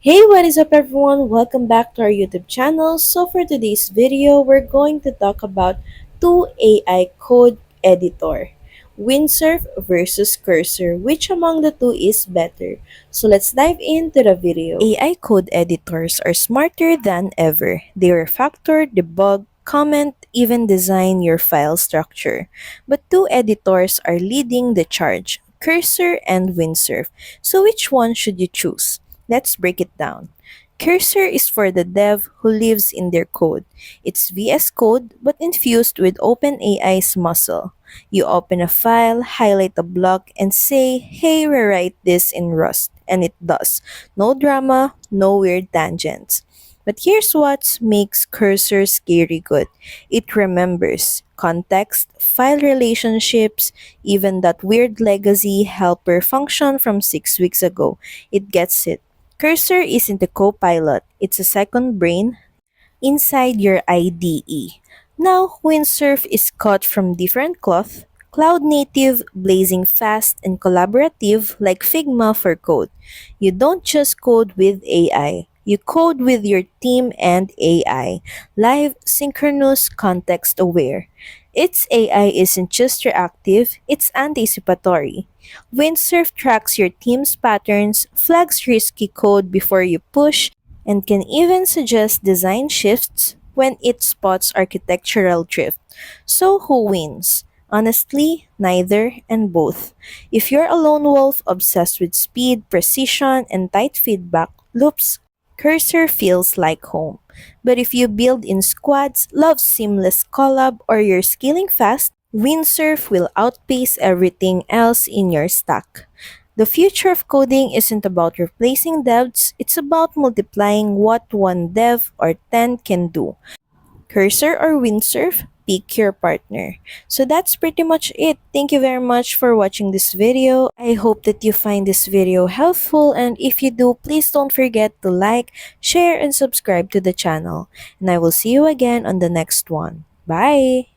Hey, what is up everyone? Welcome back to our YouTube channel. So for today's video, we're going to talk about two AI code editor. Windsurf versus Cursor. Which among the two is better? So let's dive into the video. AI code editors are smarter than ever. They refactor, debug, comment, even design your file structure. But two editors are leading the charge, Cursor and Windsurf. So which one should you choose? Let's break it down. Cursor is for the dev who lives in their code. It's VS Code but infused with OpenAI's muscle. You open a file, highlight a block, and say, hey, rewrite this in Rust. And it does. No drama, no weird tangents. But here's what makes Cursor scary good. It remembers context, file relationships, even that weird legacy helper function from 6 weeks ago. It gets it. Cursor isn't a co-pilot, it's a second brain inside your IDE. Now, Windsurf is cut from different cloth, cloud native, blazing fast, and collaborative like Figma for code. You don't just code with AI. You code with your team and AI, live, synchronous, context aware. Its AI isn't just reactive, it's anticipatory. Windsurf tracks your team's patterns, flags risky code before you push, and can even suggest design shifts when it spots architectural drift. So who wins? Honestly, neither and both. If you're a lone wolf obsessed with speed, precision, and tight feedback loops, Cursor feels like home. But if you build in squads, love seamless collab, or you're scaling fast, Windsurf will outpace everything else in your stack. The future of coding isn't about replacing devs, it's about multiplying what one dev or 10 can do. Cursor or Windsurf, pick your partner. So that's pretty much it. Thank you very much for watching this video. I hope that you find this video helpful, and if you do, please don't forget to like, share, and subscribe to the channel. And I will see you again on the next one. Bye!